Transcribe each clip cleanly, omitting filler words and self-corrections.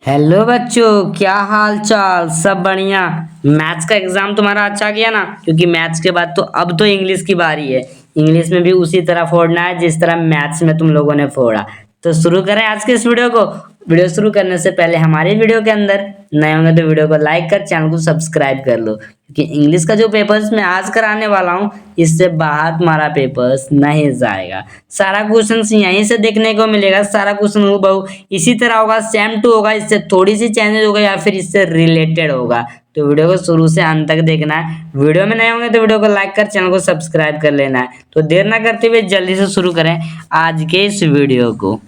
Hello बच्चों, क्या हाल चाल? सब बढ़िया। मैथ्स का एग्जाम तुम्हारा अच्छा गया ना? क्योंकि मैथ्स के बाद तो अब तो इंग्लिश की बारी है। इंग्लिश में भी उसी तरह फोड़ना है जिस तरह मैथ्स में तुम लोगों ने फोड़ा। तो शुरू करें आज के इस वीडियो को। वीडियो शुरू करने से पहले हमारे वीडियो के अंदर नए होंगे तो वीडियो को लाइक कर, चैनल को सब्सक्राइब कर लो, क्योंकि इंग्लिश का जो पेपर्स मैं आज कराने वाला हूँ, इससे बाहर तुम्हारा पेपर्स नहीं जाएगा। सारा क्वेश्चन यहीं से देखने को मिलेगा। सारा क्वेश्चन हूबहू इसी तरह होगा, सेम टू होगा, इससे थोड़ी सी चेंजेस होगा या फिर इससे रिलेटेड होगा। तो वीडियो को शुरू से अंत तक देखना है। वीडियो में नए होंगे तो वीडियो को लाइक कर, चैनल को सब्सक्राइब कर लेना है। तो देर ना करते हुए जल्दी से शुरू करें आज के इस वीडियो को।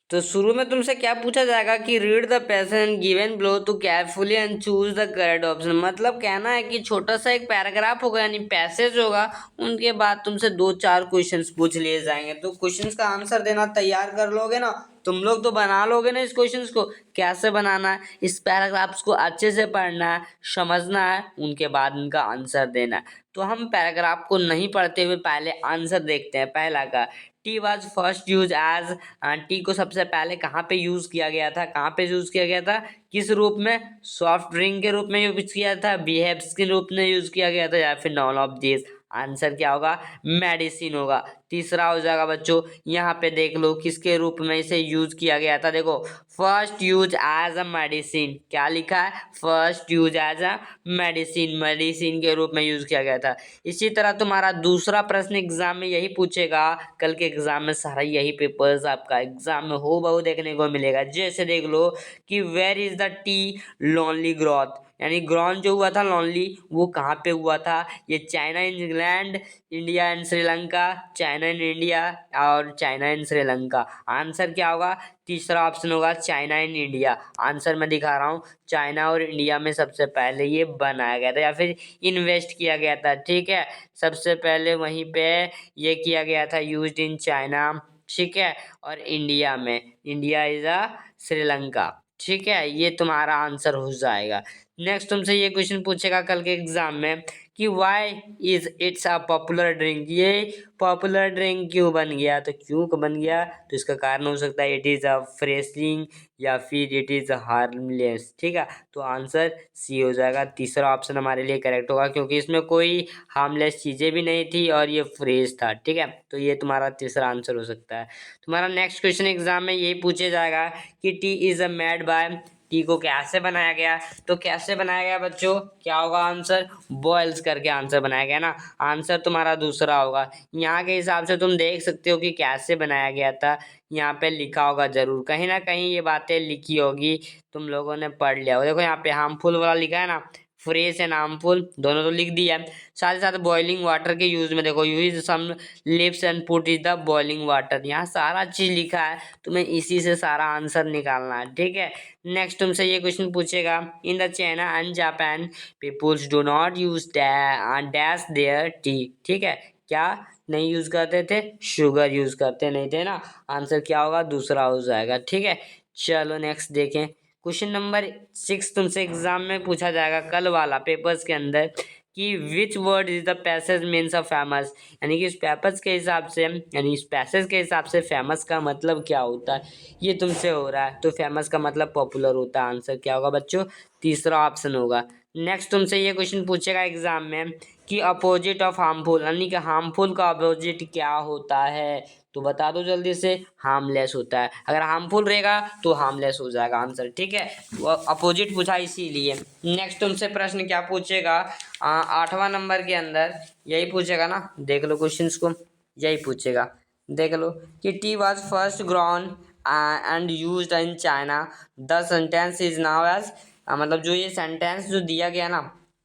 तो शुरू में तुमसे क्या पूछा जाएगा कि read the passage given below to carefully and choose the correct option. मतलब कहना है कि छोटा सा एक पैराग्राफ होगा यानी पैसेज होगा, उनके बाद तुमसे 2-4 क्वेश्चंस पूछ लिए जाएंगे। तो क्वेश्चंस का आंसर देना तैयार कर लोगे ना? तुम लोग तो बना लोगे ना इस क्वेश्चंस को? कैसे बनाना है, इस पैराग्राफ्स को अच्छे से पढ़ना है, समझना है, उनके बाद उनका आंसर देना है। तो हम पैराग्राफ को नहीं पढ़ते हुए पहले आंसर देखते हैं। पहला का, tea was first use as, tea को सबसे पहले कहाँ पे यूज किया गया था? कहाँ पे यूज किया गया था? किस रूप में? सॉफ्ट ड्रिंक के रूप में यूज किया था, बिहेव्स के रूप में यूज किया गया था, या फिर नॉन ऑफ दिस? आंसर क्या होगा? मेडिसिन होगा। तीसरा हो जाएगा बच्चों, यहाँ पे देख लो किसके रूप में इसे यूज किया गया था। देखो, first use as a medicine. क्या लिखा है? First use as a medicine, medicine के रूप में यूज किया गया था। इसी तरह तुम्हारा दूसरा प्रश्न एग्जाम में यही पूछेगा। कल के एग्जाम में सारा यही पेपर्स आपका एग्जाम में हो बहु देखने को मिलेगा। जैसे देख लो कि where is the tea lonely growth, यानी ग्रॉन जो हुआ था लॉनली, वो कहाँ पे हुआ था? ये China and England, India and Sri Lanka, China and India, और चाइना एंड श्रीलंका। आंसर क्या होगा? तीसरा ऑप्शन होगा चाइना एंड इंडिया। आंसर मैं दिखा रहा हूँ, चाइना और इंडिया में सबसे पहले ये बनाया गया था या फिर इन्वेस्ट किया गया था। ठीक है, सबसे पहले वहीं पे ये किया गया था, यूज्ड इन चाइना। ठीक है, और इंडिया में, इंडिया इज अ श्रीलंका। ठीक है, ये तुम्हारा आंसर हो जाएगा। नेक्स्ट तुमसे ये क्वेश्चन पूछेगा कल के एग्जाम में कि why is it's a popular drink. ये पॉपुलर ड्रिंक क्यों बन गया? तो क्यों बन गया? तो इसका कारण हो सकता है इट इज अ फ्रेशिंग या फिर इट इज हार्मलेस। ठीक है, तो आंसर सी हो जाएगा। तीसरा ऑप्शन हमारे लिए करेक्ट होगा, क्योंकि इसमें कोई हार्मलेस चीजें भी नहीं थी और ये फ्रेश था। ठीक है, तो ये तुम्हारा तीसरा आंसर हो सकता है। तुम्हारा नेक्स्ट क्वेश्चन एग्जाम में यही पूछे जाएगा कि T is a made by, T को कैसे बनाया गया? तो कैसे बनाया गया बच्चों? क्या होगा आंसर? बॉयल्स करके आंसर बनाया गया ना। आंसर तुम्हारा दूसरा होगा। यहाँ के हिसाब से तुम देख सकते हो कि कैसे बनाया गया था। यहाँ पे लिखा होगा जरूर, कहीं ना कहीं ये बातें लिखी होगी, तुम लोगों ने पढ़ लिया होगा। देखो यहाँ पे हार्मफुल वाला लिखा है ना, फ्रेश एंड हार्मफुल दोनों तो लिख दिया है। साथ ही साथ बॉइलिंग वाटर के यूज में देखो, use some lips and put is the boiling water. यहाँ सारा चीज लिखा है, तुम्हें इसी से सारा आंसर निकालना है। ठीक है, नेक्स्ट तुमसे ये क्वेश्चन पूछेगा, in the China and Japan peoples do not use dash their tea. ठीक है, क्या नहीं यूज करते थे? शुगर यूज करते नहीं थे ना। आंसर क्या होगा? दूसरा हो जाएगा। ठीक है, चलो नेक्स्ट देखें। क्वेश्चन नंबर 6 तुमसे एग्जाम में पूछा जाएगा कल वाला पेपर्स के अंदर कि which word is the passage means of famous. यानी कि इस पेपर्स के हिसाब से, यानी इस पैसेज के हिसाब से फेमस का मतलब क्या होता है, ये तुमसे हो रहा है। तो फेमस का मतलब पॉपुलर होता है। आंसर क्या होगा बच्चों? तीसरा ऑप्शन होगा। नेक्स्ट तुमसे ये क्वेश्चन पूछेगा एग्जाम में कि अपोजिट ऑफ हार्मफुल, यानी कि हार्मफुल का अपोजिट क्या होता है? तो बता दो जल्दी से। हार्मलेस होता है। अगर हार्मफुल रहेगा तो हार्मलेस हो जाएगा आंसर। ठीक है, वो अपोजिट पूछा इसीलिए। नेक्स्ट तुमसे प्रश्न क्या पूछेगा? 8वां नंबर के अंदर यही पूछेगा ना, देख लो क्वेश्चंस को, यही पूछेगा। देख लो कि tea was first grown and used in China, the sentence is now as, मतलब जो ये सेंटेंस जो दिया गया ना,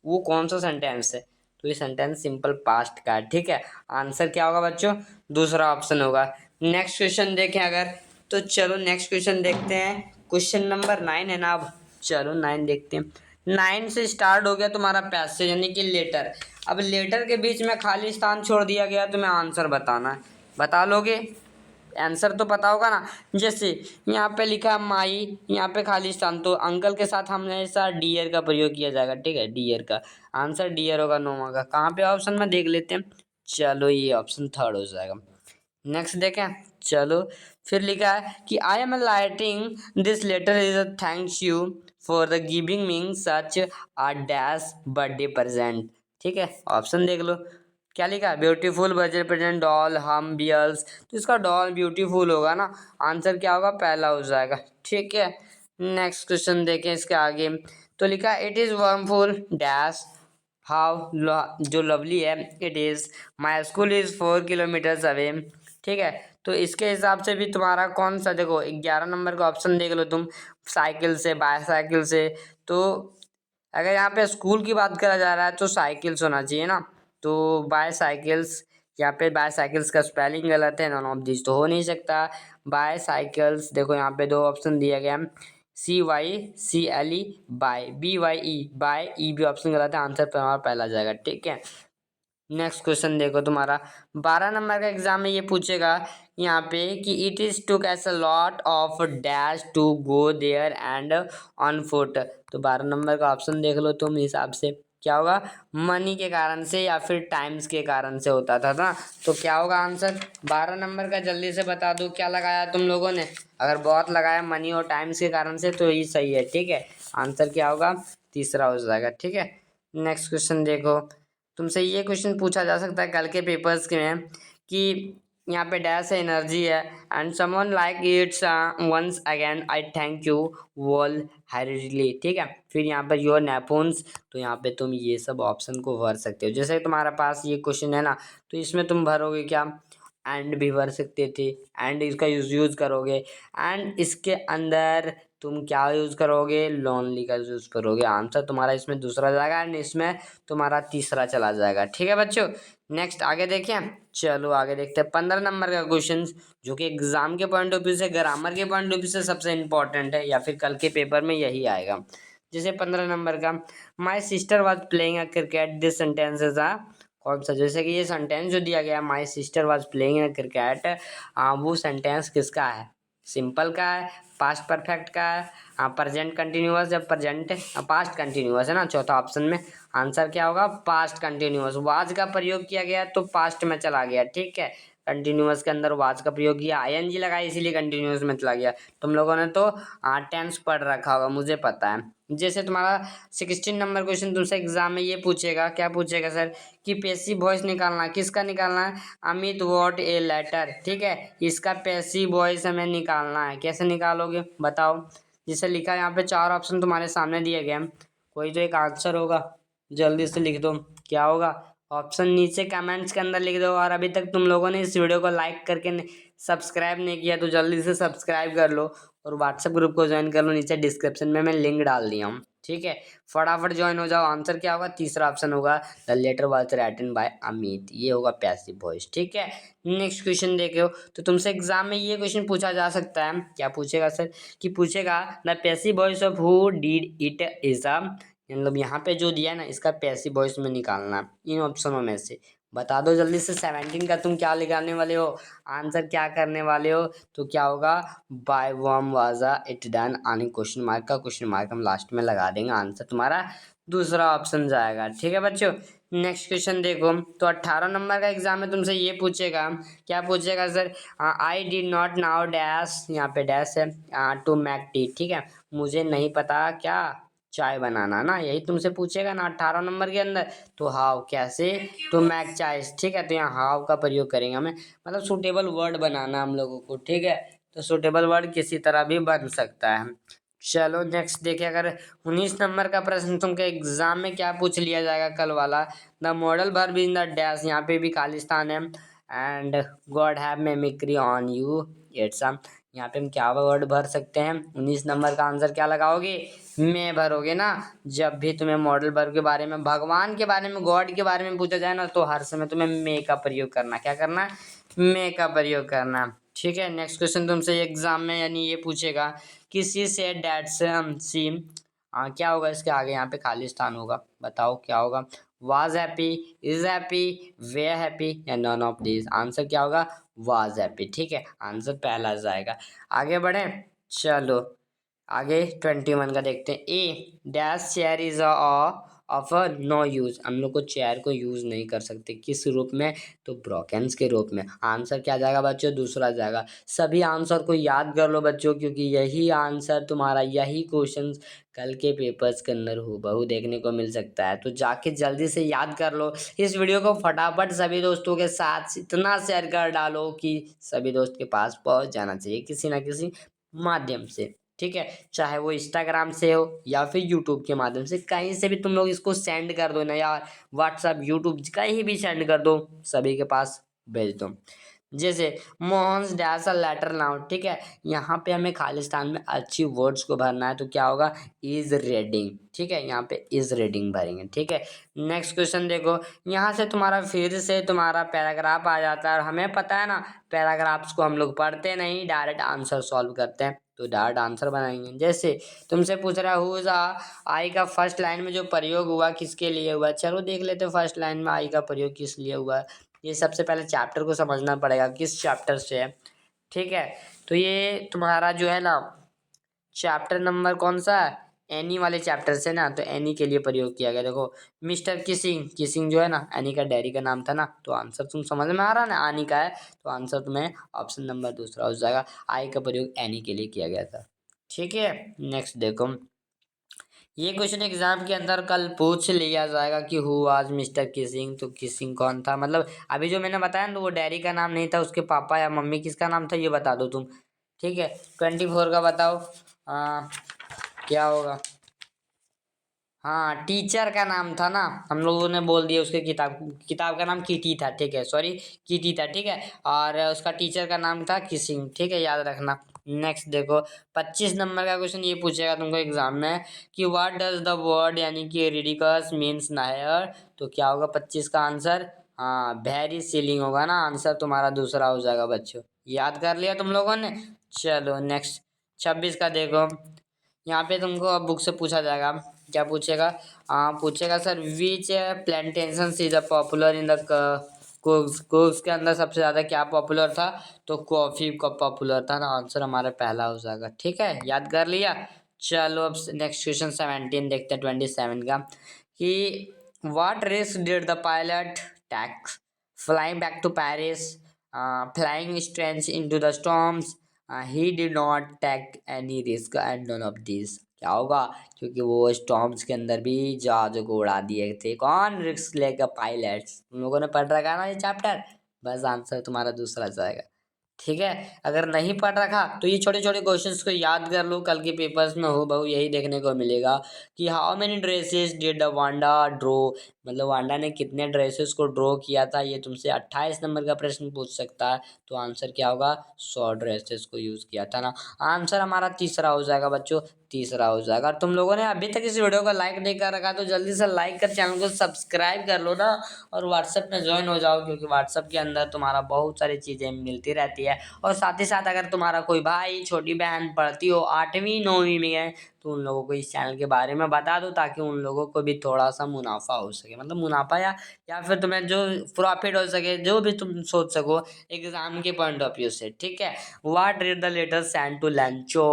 वो कौन सा सेंटेंस है? तो ये सेंटेंस सिंपल पास्ट का है। ठीक है, आंसर क्या होगा बच्चों? दूसरा ऑप्शन होगा। नेक्स्ट क्वेश्चन देखें अगर, तो चलो नेक्स्ट क्वेश्चन देखते हैं। क्वेश्चन नंबर 9 है ना अब, चलो 9 देखते हैं। 9 से स्टार्ट हो गया तुम्हारा पैसेज, यानी कि लेटर। अब लेटर के बीच में खाली स्थान छोड़ दिया गया, तुम्हें आंसर बताना है। बता लोगे? आंसर तो पता होगा ना। जैसे यहाँ पे लिखा है माई, यहाँ पे खाली स्थान, तो अंकल के साथ हमेशा डियर का प्रयोग किया जाएगा। ठीक है, डियर का आंसर डियर होगा 9वां का। कहाँ पे ऑप्शन में देख लेते हैं। चलो ये ऑप्शन थर्ड हो जाएगा। नेक्स्ट देखें, चलो फिर लिखा है कि I am writing this letter is a thanks you for the giving me such a dash birthday present. ठीक है, ऑप्शन देख लो क्या लिखा है, ब्यूटीफुल बर्थडे प्रेजेंट डॉल हम बियर्स, तो इसका डॉल ब्यूटीफुल होगा ना, आंसर क्या होगा, पहला हो जाएगा। ठीक है, नेक्स्ट क्वेश्चन देखें इसके आगे। तो लिखा है इट इज वर्मफुल डैश हाउ जो लवली है, it is my school is 4 kilometres away. ठीक है, तो इसके हिसाब से भी तुम्हारा कौन सा, देखो 11 नंबर का ऑप्शन देख लो तुम, साइकिल से बाईसाइकिल से। तो अगर यहाँ पे स्कूल की बात करा जा रहा है तो साइकिल्स होना चाहिए ना, तो बाईसाइकिल्स, यहाँ पे बाईसाइकिल्स का स्पेलिंग गलत है, नॉन ऑफ दिस तो हो नहीं सकता। बाईसाइकिल्स, देखो यहाँ पे दो ऑप्शन दिया गया है, CYCLE बाय, BYE बाय, ई भी ऑप्शन गलत है, आंसर पर हमारा पहला जाएगा। ठीक है, नेक्स्ट क्वेश्चन देखो तुम्हारा 12 नंबर का एग्जाम में ये पूछेगा यहाँ पे कि it is took us a lot of dash to go there and on foot. तो 12 नंबर का ऑप्शन देख लो तुम, हिसाब से क्या होगा, मनी के कारण से या फिर टाइम्स के कारण से होता था ना, तो क्या होगा आंसर 12 नंबर का, जल्दी से बता दो क्या लगाया तुम लोगों ने। अगर बहुत लगाया मनी और टाइम्स के कारण से तो ये सही है। ठीक है, आंसर क्या होगा, तीसरा हो जाएगा। ठीक है, नेक्स्ट क्वेश्चन देखो, तुमसे ये क्वेश्चन पूछा जा सकता है कल के पेपर्स के में कि यहाँ पे डैश है, एनर्जी है, and someone like it's once again I thank you wholeheartedly. ठीक है, फिर यहाँ पर योर नेपोन्स, तो यहाँ पे तुम ये सब ऑप्शन को भर सकते हो। जैसे तुम्हारा पास ये क्वेश्चन है ना, तो इसमें तुम भरोगे क्या, एंड भी भर सकते थे, एंड इसका यूज करोगे, एंड इसके अंदर तुम क्या यूज करोगे, लोनली का यूज करोगे, आंसर तुम्हारा इसमें दूसरा जाएगा एंड इसमें तुम्हारा तीसरा चला जाएगा। ठीक है बच्चों, नेक्स्ट आगे देखें, चलो आगे देखते हैं 15 नंबर का क्वेश्चन, जो कि एग्जाम के पॉइंट ऑफ व्यू से, ग्रामर के पॉइंट ऑफ व्यू से सबसे इंपॉर्टेंट है, या फिर कल के पेपर में यही आएगा। जैसे 15 नंबर का, my sister was playing a cricket, this sentences आ कौन सा, जैसे कि ये सेंटेंस जो दिया गया, my sister was playing a cricket, वो सेंटेंस किसका है, सिंपल का है, पास्ट परफेक्ट का है, प्रेजेंट कंटिन्यूअस, जब प्रेजेंट पास्ट कंटिन्यूअस है ना, चौथा ऑप्शन में आंसर क्या होगा, पास्ट कंटिन्यूअस। वाज का प्रयोग किया गया तो पास्ट में चला गया। ठीक है, कंटिन्यूअस के अंदर वाज का प्रयोग किया, ING लगाया इसीलिए कंटिन्यूअस में चला गया। तुम लोगों ने तो टेंस पढ़ रखा होगा, मुझे पता है। जैसे तुम्हारा 16 नंबर क्वेश्चन तुमसे एग्जाम में ये पूछेगा, क्या पूछेगा सर, कि पैसिव वॉइस निकालना है, किसका निकालना है, अमित वॉट ए लेटर। ठीक है, इसका पैसिव वॉइस हमें निकालना है, कैसे निकालोगे बताओ। जिसे लिखा है यहाँ पे 4 ऑप्शन तुम्हारे सामने दिए गए हैं, कोई तो एक आंसर होगा, जल्दी से लिख दो क्या होगा, ऑप्शन नीचे कमेंट्स के अंदर लिख दो। और अभी तक तुम लोगों ने इस वीडियो को लाइक करके सब्सक्राइब नहीं किया तो जल्दी से सब्सक्राइब कर लो, और व्हाट्सएप ग्रुप को ज्वाइन कर लो, नीचे डिस्क्रिप्शन में मैं लिंक डाल दिया हूँ। ठीक है, फटाफट ज्वाइन हो जाओ। आंसर क्या होगा, तीसरा ऑप्शन होगा, the letter was written by Amit, ये होगा पैसिव वॉइस। ठीक है, नेक्स्ट क्वेश्चन देखो, तो तुमसे एग्जाम में ये क्वेश्चन पूछा जा सकता है, क्या पूछेगा सर, कि पूछेगा the passive voice of who did it is a, मतलब यहाँ पे जो दिया है ना, इसका पैसिव वॉइस में निकालना है इन ऑप्शनों में से, बता दो जल्दी से। 17 का तुम क्या लगाने वाले हो, आंसर क्या करने वाले हो, तो क्या होगा, बाय वॉम वाजा इट डन, आने क्वेश्चन मार्क का क्वेश्चन मार्क हम लास्ट में लगा देंगे, आंसर तुम्हारा दूसरा ऑप्शन जाएगा। ठीक है बच्चों, नेक्स्ट क्वेश्चन देखो, तो 18 नंबर का एग्जाम में तुमसे ये पूछेगा, क्या पूछेगा sir, I did not now dash, यहाँ पे डैश है, टू मैक टी। ठीक है, मुझे नहीं पता क्या चाय बनाना ना, यही तुमसे पूछेगा ना 18 नंबर के अंदर। तो हाउ कैसे, तो मैक चाय। ठीक है, तो यहाँ हाउ का प्रयोग करेंगे हमें, मतलब सुटेबल वर्ड बनाना हम लोगों को। ठीक है, तो सुटेबल वर्ड किसी तरह भी बन सकता है। चलो नेक्स्ट देखिए, अगर 19 नंबर का प्रश्न तुमके एग्जाम में क्या पूछ लिया जाएगा कल वाला, the modal verb in the dash, यहाँ पे भी खालिस्तान है, and God have mimicry on you it's, यहाँ पे हम क्या वर्ड भर सकते हैं, 19 नंबर का आंसर क्या लगाओगे, मैं भरोगे ना। जब भी तुम्हें मॉडल वर्ब के बारे में, भगवान के बारे में, गॉड के बारे में पूछा जाए ना, तो हर समय तुम्हें मे का प्रयोग करना, क्या करना है, मे का प्रयोग करना। ठीक है, नेक्स्ट क्वेश्चन तुमसे एग्जाम में यानी ये पूछेगा कि सी सेड दैट सी, क्या होगा इसके आगे, यहाँ पे खालिस्तान होगा, बताओ क्या होगा, was happy, is happy, way happy, या नॉन ऑफ दिस, आंसर क्या होगा, वाज हैप्पी। ठीक है, आंसर पहला जाएगा। आगे बढ़े, चलो आगे 21 का देखते हैं, a dash chair is a of a no use, हम लोग को चेयर को यूज नहीं कर सकते, किस रूप में, तो ब्रोकेंस के रूप में। आंसर क्या जाएगा बच्चों, दूसरा जाएगा। सभी आंसर को याद कर लो बच्चों, क्योंकि यही आंसर तुम्हारा, यही क्वेश्चन कल के पेपर्स के अंदर हूबहू देखने को मिल सकता है। तो जाके जल्दी से याद कर लो। इस वीडियो को फटाफट सभी दोस्तों के साथ इतना शेयर कर डालो कि सभी दोस्त के पास पहुंच जाना चाहिए किसी ना किसी माध्यम से, ठीक है। चाहे वो इंस्टाग्राम से हो या फिर यूट्यूब के माध्यम से, कहीं से भी तुम लोग इसको सेंड कर दो ना यार, व्हाट्सअप, यूट्यूब, कहीं भी सेंड कर दो, सभी के पास भेज दो। जैसे Mohan's dash a letter now, ठीक है। यहाँ पे हमें खालिस्तान में अच्छी वर्ड्स को भरना है, तो क्या होगा, इज रीडिंग, ठीक है। यहाँ पे इज रीडिंग भरेंगे, ठीक है। नेक्स्ट क्वेश्चन देखो, यहाँ से तुम्हारा फिर से तुम्हारा पैराग्राफ आ जाता है, और हमें पता है ना पैराग्राफ्स को हम लोग पढ़ते नहीं, डायरेक्ट आंसर सॉल्व करते हैं, तो डायरेक्ट आंसर बनाएंगे। जैसे तुमसे पूछ रहा हु इज आई का फर्स्ट लाइन में जो प्रयोग हुआ किसके लिए हुआ, चलो देख लेते फर्स्ट लाइन में आई का प्रयोग किस लिए हुआ। ये सबसे पहले चैप्टर को समझना पड़ेगा, किस चैप्टर से है, ठीक है। तो ये तुम्हारा जो है ना चैप्टर नंबर कौन सा है, एनी वाले चैप्टर से ना, तो एनी के लिए प्रयोग किया गया। देखो मिस्टर किसिंग, किसिंग जो है ना एनी का डायरी का नाम था ना, तो आंसर तुम समझ में आ रहा है ना, आनी का है, तो आंसर तुम्हें ऑप्शन नंबर दूसरा हो जाएगा, आई का प्रयोग एनी के लिए किया गया था, ठीक है। नेक्स्ट देखो, ये क्वेश्चन एग्जाम के अंदर कल पूछ लिया जाएगा कि हु वाज मिस्टर किसिंग, तो किसिंग कौन था, मतलब अभी जो मैंने बताया ना वो डैडी का नाम नहीं था, उसके पापा या मम्मी किसका नाम था ये बता दो तुम, ठीक है। 24 का बताओ क्या होगा, हाँ टीचर का नाम था ना, हम लोगों ने बोल दिया उसके किताब किताब का नाम कीटी था, ठीक है, सॉरी कीटी था, ठीक है। और उसका टीचर का नाम था किसिंग, ठीक है, याद रखना। नेक्स्ट देखो 25 नंबर का क्वेश्चन ये पूछेगा तुमको एग्जाम में कि व्हाट डज द वर्ड यानी कि रिडिकस मीन्स नायर, तो क्या होगा 25 का आंसर, हाँ वेरी सीलिंग होगा ना, आंसर तुम्हारा दूसरा हो जाएगा बच्चों, याद कर लिया तुम लोगों ने। चलो नेक्स्ट 26 का देखो, यहाँ पे तुमको अब बुक से पूछा जाएगा, क्या पूछेगा, पूछेगा sir which plantation is a popular in the course के अंदर सबसे ज्यादा क्या पॉपुलर था, तो कॉफी का पॉपुलर था ना, आंसर हमारा पहला हो जाएगा, ठीक है, याद कर लिया। चलो अब नेक्स्ट क्वेश्चन 17 देखते हैं 27 का, कि what risk did the pilot take flying back to Paris, flying straight into the storms, he did not take any risk and none of this, क्या होगा, क्योंकि वो स्टॉर्म्स के अंदर भी जहाजों को उड़ा दिए थे, कौन रिस्क लेकर, पायलट्स, तुम लोगों ने पढ़ रखा है ना ये चैप्टर, बस आंसर तुम्हारा दूसरा जाएगा, ठीक है। अगर नहीं पढ़ रखा तो ये छोटे छोटे क्वेश्चंस को याद कर लो, कल के पेपर्स में हो बहु यही देखने को मिलेगा कि how many dresses did Wanda draw, मतलब वांडा ने कितने ड्रेसेस को ड्रॉ किया था, ये तुमसे 28 नंबर का प्रश्न पूछ सकता है, तो आंसर क्या होगा, 100 ड्रेसेस को यूज किया था ना, आंसर हमारा तीसरा हो जाएगा बच्चों, तीसरा हो जाएगा। और तुम लोगों ने अभी तक इस वीडियो को लाइक नहीं कर रखा तो जल्दी से लाइक कर चैनल को सब्सक्राइब कर लो ना, और व्हाट्सएप में ज्वाइन हो जाओ, क्योंकि व्हाट्सएप के अंदर तुम्हारा बहुत सारी चीज़ें मिलती रहती है। और साथ ही साथ अगर तुम्हारा कोई भाई छोटी बहन पढ़ती हो 8वीं 9वीं में है, तो उन लोगों को इस चैनल के बारे में बता दो, ताकि उन लोगों को भी थोड़ा सा मुनाफा हो सके, मतलब मुनाफा या फिर तुम्हें जो प्रॉफिट हो सके, जो भी तुम सोच सको एग्जाम के पॉइंट ऑफ व्यू से, ठीक है। What read the letter send to लैंचो,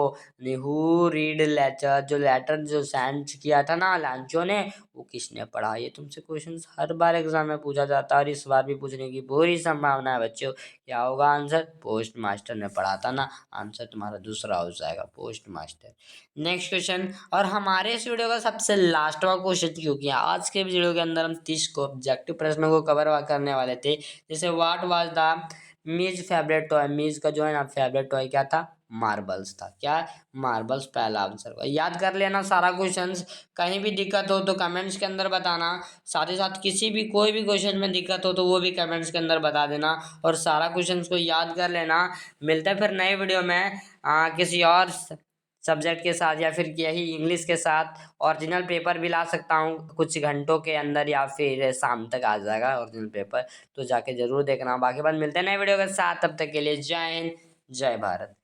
हु रीड लेटर, जो लेटर जो सेंड किया था ना लैंचो ने, वो किसने पढ़ा, ये तुमसे क्वेश्चन हर बार एग्जाम में पूछा जाता है, और इस बार भी पूछने की पूरी संभावना है बच्चों। क्या होगा आंसर, पोस्ट मास्टर ने पढ़ा था ना, आंसर तुम्हारा दूसरा हो जाएगा, पोस्ट मास्टर। नेक्स्ट क्वेश्चन, और हमारे इस वीडियो का सबसे लास्ट वाला क्वेश्चन, क्योंकि आज के वीडियो के अंदर हम 30 को ऑब्जेक्टिव प्रश्नों को कवर करने वाले थे। जैसे व्हाट वाज द मीज फेवरेट टॉय, मीज का जो है ना फेवरेट टॉय क्या था, मार्बल्स था, क्या मार्बल्स, पहला आंसर याद कर लेना सारा क्वेश्चंस। कहीं भी दिक्कत हो तो कमेंट्स के अंदर बताना, साथ ही साथ किसी भी कोई भी क्वेश्चन में दिक्कत हो तो वो भी कमेंट्स के अंदर बता देना, और सारा क्वेश्चंस को याद कर लेना। मिलते हैं फिर नए वीडियो में किसी और सब्जेक्ट के साथ, या फिर यही इंग्लिश के साथ। ओरिजिनल पेपर भी ला सकता हूँ कुछ घंटों के अंदर, या फिर शाम तक आ जाएगा ओरिजिनल पेपर, तो जाके जरूर देखना। बाकी बात मिलते हैं नए वीडियो के साथ, तब तक के लिए जय हिंद जय भारत।